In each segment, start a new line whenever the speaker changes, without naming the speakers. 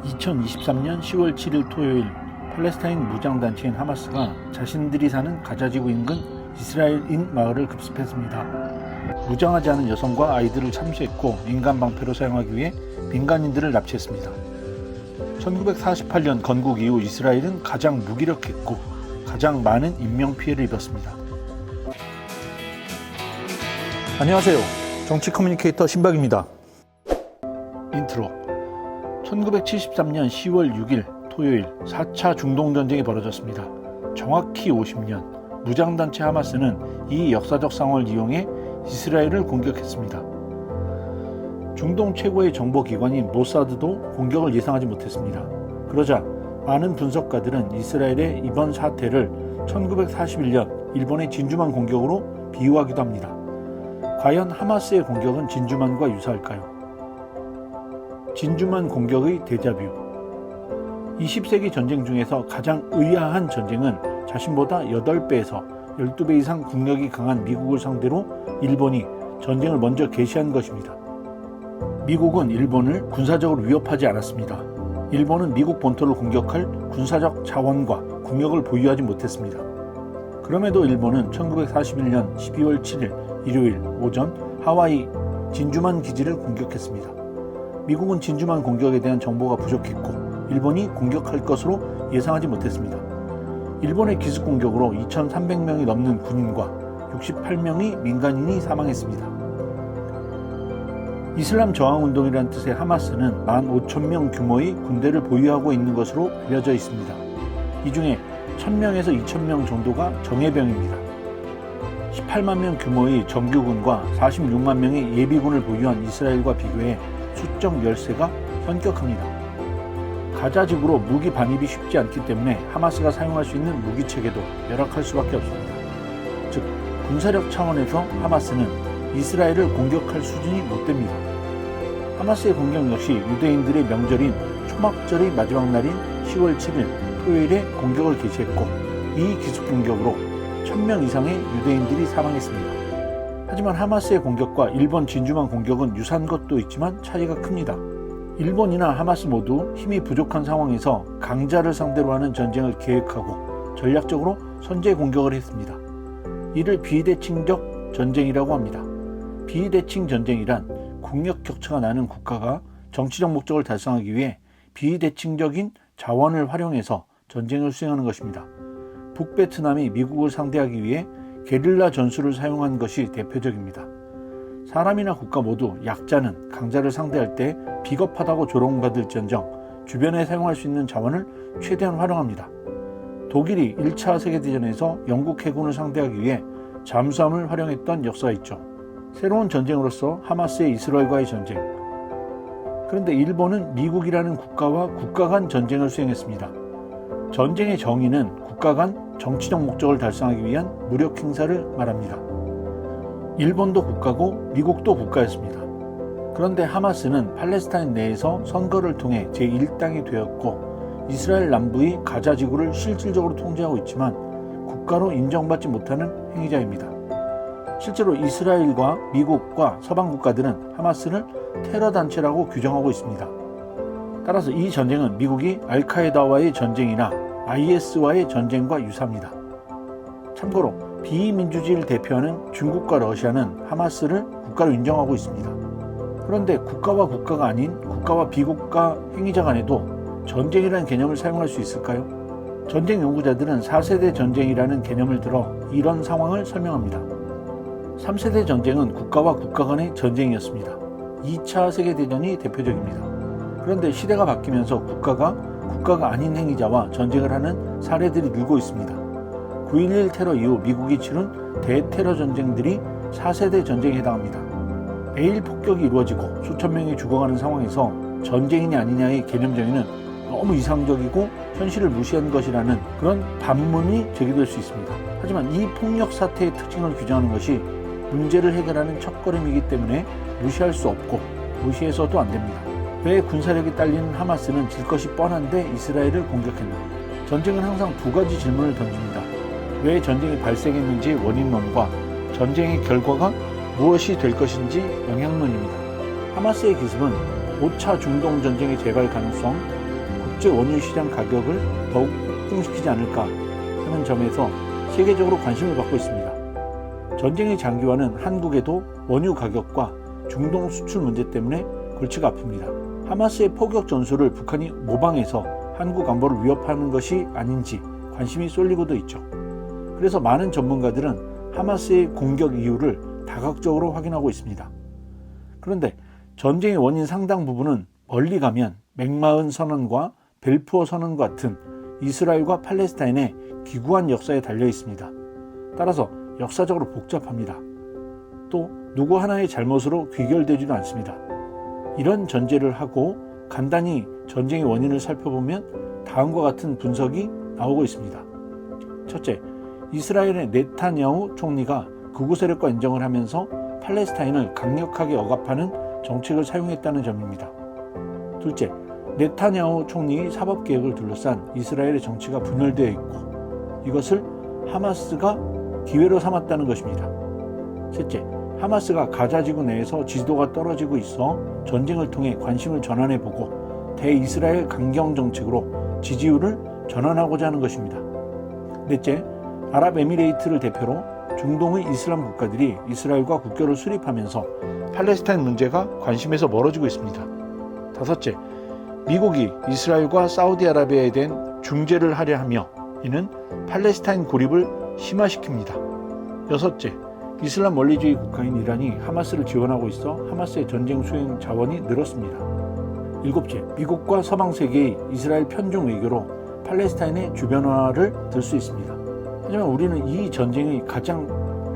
2023년 10월 7일 토요일 팔레스타인 무장단체인 하마스가 자신들이 사는 가자지구 인근 이스라엘인 마을을 급습했습니다. 무장하지 않은 여성과 아이들을 참수했고 인간방패로 사용하기 위해 민간인들을 납치했습니다. 1948년 건국 이후 이스라엘은 가장 무기력했고 가장 많은 인명피해를 입었습니다. 안녕하세요. 정치 커뮤니케이터 신박입니다. 인트로 1973년 10월 6일 토요일 4차 중동전쟁이 벌어졌습니다. 정확히 50년, 무장단체 하마스는 이 역사적 상황을 이용해 이스라엘을 공격했습니다. 중동 최고의 정보기관인 모사드도 공격을 예상하지 못했습니다. 그러자 많은 분석가들은 이스라엘의 이번 사태를 1941년 일본의 진주만 공격으로 비유하기도 합니다. 과연 하마스의 공격은 진주만과 유사할까요? 진주만 공격의 데자뷰. 20세기 전쟁 중에서 가장 의아한 전쟁은 자신보다 8배에서 12배 이상 국력이 강한 미국을 상대로 일본이 전쟁을 먼저 개시한 것입니다. 미국은 일본을 군사적으로 위협하지 않았습니다. 일본은 미국 본토를 공격할 군사적 자원과 국력을 보유하지 못했습니다. 그럼에도 일본은 1941년 12월 7일 일요일 오전 하와이 진주만 기지를 공격했습니다. 미국은 진주만 공격에 대한 정보가 부족했고 일본이 공격할 것으로 예상하지 못했습니다. 일본의 기습 공격으로 2,300명이 넘는 군인과 68명의 민간인이 사망했습니다. 이슬람 저항운동이라는 뜻의 하마스는 15,000명 규모의 군대를 보유하고 있는 것으로 알려져 있습니다. 이 중에 1,000명에서 2,000명 정도가 정예병입니다. 18만 명 규모의 정규군과 46만 명의 예비군을 보유한 이스라엘과 비교해 수적 열세가 현격합니다. 가자지구로 무기 반입이 쉽지 않기 때문에 하마스가 사용할 수 있는 무기체계도 열악할 수밖에 없습니다. 즉, 군사력 차원에서 하마스는 이스라엘을 공격할 수준이 못 됩니다. 하마스의 공격 역시 유대인들의 명절인 초막절의 마지막 날인 10월 7일 토요일에 공격을 개시했고 이 기습 공격으로 1,000명 이상의 유대인들이 사망했습니다. 하지만 하마스의 공격과 일본 진주만 공격은 유사한 것도 있지만 차이가 큽니다. 일본이나 하마스 모두 힘이 부족한 상황에서 강자를 상대로 하는 전쟁을 계획하고 전략적으로 선제 공격을 했습니다. 이를 비대칭적 전쟁이라고 합니다. 비대칭 전쟁이란 국력 격차가 나는 국가가 정치적 목적을 달성하기 위해 비대칭적인 자원을 활용해서 전쟁을 수행하는 것입니다. 북베트남이 미국을 상대하기 위해 게릴라 전술을 사용한 것이 대표적입니다. 사람이나 국가 모두 약자는 강자를 상대할 때 비겁하다고 조롱받을지언정 주변에 사용할 수 있는 자원을 최대한 활용합니다. 독일이 1차 세계대전에서 영국 해군을 상대하기 위해 잠수함을 활용했던 역사가 있죠. 새로운 전쟁으로서 하마스의 이스라엘과의 전쟁. 그런데 일본은 미국이라는 국가와 국가 간 전쟁을 수행했습니다. 전쟁의 정의는 국가 간 정치적 목적을 달성하기 위한 무력 행사를 말합니다. 일본도 국가고 미국도 국가였습니다. 그런데 하마스는 팔레스타인 내에서 선거를 통해 제1당이 되었고 이스라엘 남부의 가자지구를 실질적으로 통제하고 있지만 국가로 인정받지 못하는 행위자입니다. 실제로 이스라엘과 미국과 서방 국가들은 하마스를 테러 단체라고 규정하고 있습니다. 따라서 이 전쟁은 미국이 알카에다와의 전쟁이나 IS와의 전쟁과 유사합니다. 참고로 비민주주의를 대표하는 중국과 러시아는 하마스를 국가로 인정하고 있습니다. 그런데 국가와 국가가 아닌 국가와 비국가 행위자 간에도 전쟁이라는 개념을 사용할 수 있을까요? 전쟁 연구자들은 4세대 전쟁이라는 개념을 들어 이런 상황을 설명합니다. 3세대 전쟁은 국가와 국가 간의 전쟁이었습니다. 2차 세계대전이 대표적입니다. 그런데 시대가 바뀌면서 국가가 아닌 행위자와 전쟁을 하는 사례들이 늘고 있습니다. 9.11 테러 이후 미국이 치른 대테러 전쟁들이 4세대 전쟁에 해당합니다. 매일 폭격이 이루어지고 수천 명이 죽어가는 상황에서 전쟁이냐 아니냐의 개념 정의는 너무 이상적이고 현실을 무시한 것이라는 그런 반문이 제기될 수 있습니다. 하지만 이 폭력 사태의 특징을 규정하는 것이 문제를 해결하는 첫걸음이기 때문에 무시할 수 없고 무시해서도 안 됩니다. 왜 군사력이 딸리는 하마스는 질 것이 뻔한데 이스라엘을 공격했나? 전쟁은 항상 두 가지 질문을 던집니다. 왜 전쟁이 발생했는지 원인론과 전쟁의 결과가 무엇이 될 것인지 영향론입니다. 하마스의 기습은 5차 중동 전쟁의 재발 가능성, 국제 원유 시장 가격을 더욱 폭등시키지 않을까 하는 점에서 세계적으로 관심을 받고 있습니다. 전쟁의 장기화는 한국에도 원유 가격과 중동 수출 문제 때문에 골치가 아픕니다. 하마스의 포격 전술을 북한이 모방해서 한국 안보를 위협하는 것이 아닌지 관심이 쏠리고도 있죠. 그래서 많은 전문가들은 하마스의 공격 이유를 다각적으로 확인하고 있습니다. 그런데 전쟁의 원인 상당 부분은 멀리 가면 맥마흔 선언과 벨푸어 선언 같은 이스라엘과 팔레스타인의 기구한 역사에 달려 있습니다. 따라서 역사적으로 복잡합니다. 또 누구 하나의 잘못으로 귀결되지도 않습니다. 이런 전제를 하고 간단히 전쟁의 원인을 살펴보면 다음과 같은 분석이 나오고 있습니다. 첫째, 이스라엘의 네타냐후 총리가 극우 세력과 인정을 하면서 팔레스타인을 강력하게 억압하는 정책을 사용했다는 점입니다. 둘째, 네타냐후 총리의 사법개혁을 둘러싼 이스라엘의 정치가 분열되어 있고 이것을 하마스가 기회로 삼았다는 것입니다. 셋째, 하마스가 가자지구 내에서 지지도가 떨어지고 있어 전쟁을 통해 관심을 전환해보고 대이스라엘 강경 정책으로 지지율을 전환하고자 하는 것입니다. 넷째, 아랍에미레이트를 대표로 중동의 이슬람 국가들이 이스라엘과 국교를 수립하면서 팔레스타인 문제가 관심에서 멀어지고 있습니다. 다섯째, 미국이 이스라엘과 사우디아라비아에 대한 중재를 하려 하며 이는 팔레스타인 고립을 심화시킵니다. 여섯째, 이슬람 원리주의 국가인 이란이 하마스를 지원하고 있어 하마스의 전쟁 수행 자원이 늘었습니다. 일곱째, 미국과 서방 세계의 이스라엘 편중 외교로 팔레스타인의 주변화를 들 수 있습니다. 하지만 우리는 이 전쟁의 가장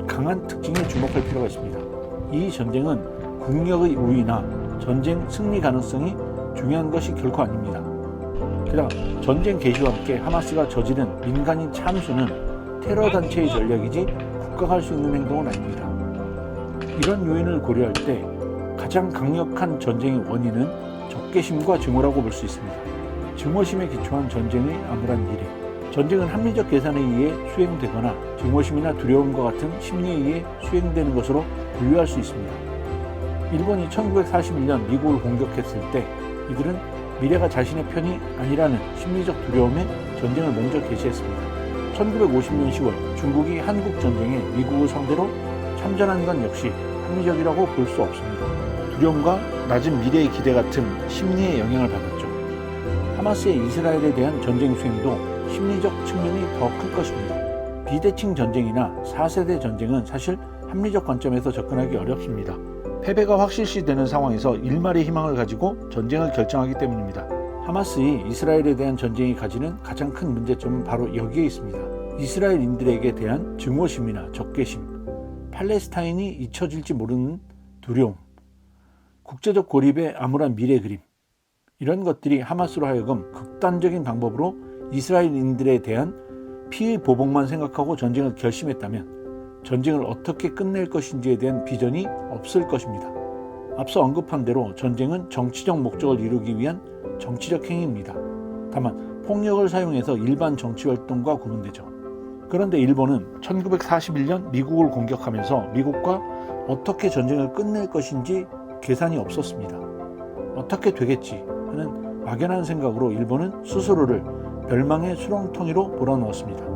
강한 특징에 주목할 필요가 있습니다. 이 전쟁은 국력의 우위나 전쟁 승리 가능성이 중요한 것이 결코 아닙니다. 게다가 전쟁 개시와 함께 하마스가 저지른 민간인 참수는 테러 단체의 전략이지 국가가 할 수 있는 행동은 아닙니다. 이런 요인을 고려할 때 가장 강력한 전쟁의 원인은 적개심과 증오라고 볼 수 있습니다. 증오심에 기초한 전쟁의 암울한 미래. 전쟁은 합리적 계산에 의해 수행되거나 증오심이나 두려움과 같은 심리에 의해 수행되는 것으로 분류할 수 있습니다. 일본이 1941년 미국을 공격했을 때 이들은 미래가 자신의 편이 아니라는 심리적 두려움에 전쟁을 먼저 개시했습니다. 1950년 10월 중국이 한국전쟁에 미국을 상대로 참전한 건 역시 합리적이라고 볼 수 없습니다. 두려움과 낮은 미래의 기대 같은 심리의 영향을 받았죠. 하마스의 이스라엘에 대한 전쟁 수행도 심리적 측면이 더 클 것입니다. 비대칭 전쟁이나 4세대 전쟁은 사실 합리적 관점에서 접근하기 어렵습니다. 패배가 확실시되는 상황에서 일말의 희망을 가지고 전쟁을 결정하기 때문입니다. 하마스의 이스라엘에 대한 전쟁이 가지는 가장 큰 문제점은 바로 여기에 있습니다. 이스라엘인들에게 대한 증오심이나 적개심, 팔레스타인이 잊혀질지 모르는 두려움, 국제적 고립의 암울한 미래 그림, 이런 것들이 하마스로 하여금 극단적인 방법으로 이스라엘인들에 대한 피해 보복만 생각하고 전쟁을 결심했다면 전쟁을 어떻게 끝낼 것인지에 대한 비전이 없을 것입니다. 앞서 언급한 대로 전쟁은 정치적 목적을 이루기 위한 정치적 행위입니다. 다만 폭력을 사용해서 일반 정치활동과 구분되죠. 그런데 일본은 1941년 미국을 공격하면서 미국과 어떻게 전쟁을 끝낼 것인지 계산이 없었습니다. 어떻게 되겠지 하는 막연한 생각으로 일본은 스스로를 멸망의 수렁텅이로 몰아넣었습니다.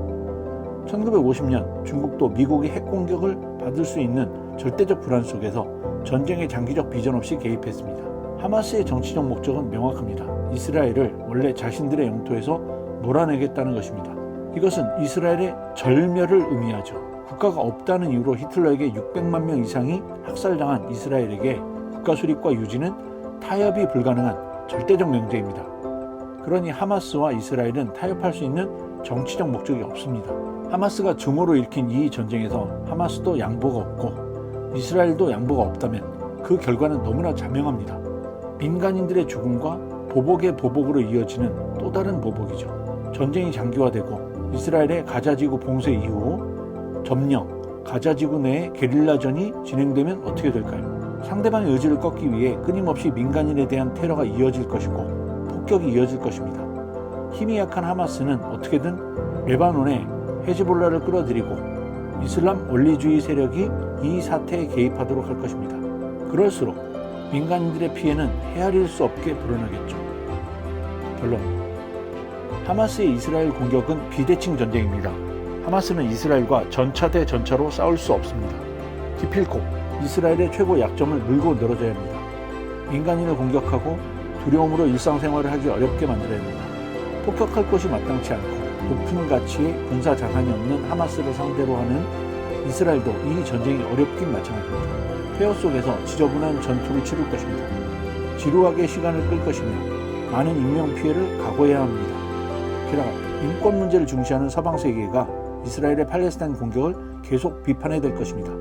1950년 중국도 미국이 핵공격을 받을 수 있는 절대적 불안 속에서 전쟁의 장기적 비전 없이 개입했습니다. 하마스의 정치적 목적은 명확합니다. 이스라엘을 원래 자신들의 영토에서 몰아내겠다는 것입니다. 이것은 이스라엘의 절멸을 의미하죠. 국가가 없다는 이유로 히틀러에게 600만 명 이상이 학살당한 이스라엘에게 국가 수립과 유지는 타협이 불가능한 절대적 명제입니다. 그러니 하마스와 이스라엘은 타협할 수 있는 정치적 목적이 없습니다. 하마스가 증오로 일으킨 이 전쟁에서 하마스도 양보가 없고 이스라엘도 양보가 없다면 그 결과는 너무나 자명합니다. 민간인들의 죽음과 보복의 보복으로 이어지는 또 다른 보복이죠. 전쟁이 장기화되고 이스라엘의 가자지구 봉쇄 이후 점령, 가자지구 내에 게릴라전이 진행되면 어떻게 될까요? 상대방의 의지를 꺾기 위해 끊임없이 민간인에 대한 테러가 이어질 것이고 폭격이 이어질 것입니다. 힘이 약한 하마스는 어떻게든 레바논에 헤즈볼라를 끌어들이고 이슬람 원리주의 세력이 이 사태에 개입하도록 할 것입니다. 그럴수록 민간인들의 피해는 헤아릴 수 없게 불어나겠죠. 결론, 하마스의 이스라엘 공격은 비대칭 전쟁입니다. 하마스는 이스라엘과 전차 대 전차로 싸울 수 없습니다. 기필코 이스라엘의 최고 약점을 물고 늘어져야 합니다. 민간인을 공격하고 두려움으로 일상생활을 하기 어렵게 만들어야 합니다. 폭격할 곳이 마땅치 않고 높은 가치의 군사 자산이 없는 하마스를 상대로 하는 이스라엘도 이 전쟁이 어렵긴 마찬가지입니다. 폐허 속에서 지저분한 전투를 치를 것입니다. 지루하게 시간을 끌 것이며 많은 인명피해를 각오해야 합니다. 게다가 인권 문제를 중시하는 서방 세계가 이스라엘의 팔레스타인 공격을 계속 비판해야 될 것입니다.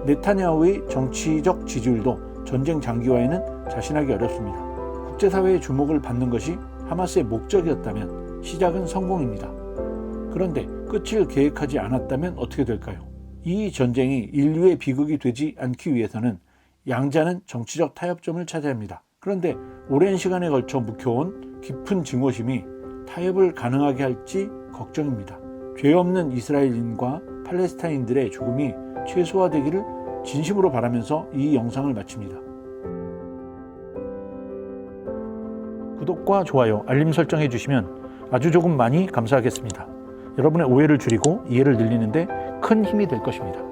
네타냐후의 정치적 지지율도 전쟁 장기화에는 자신하기 어렵습니다. 국제사회의 주목을 받는 것이 하마스의 목적이었다면 시작은 성공입니다. 그런데 끝을 계획하지 않았다면 어떻게 될까요? 이 전쟁이 인류의 비극이 되지 않기 위해서는 양자는 정치적 타협점을 찾아야 합니다. 그런데 오랜 시간에 걸쳐 묵혀온 깊은 증오심이 타협을 가능하게 할지 걱정입니다. 죄 없는 이스라엘인과 팔레스타인들의 죽음이 최소화되기를 진심으로 바라면서 이 영상을 마칩니다. 구독과 좋아요, 알림 설정해 주시면 아주 조금 많이 감사하겠습니다. 여러분의 오해를 줄이고 이해를 늘리는데 큰 힘이 될 것입니다.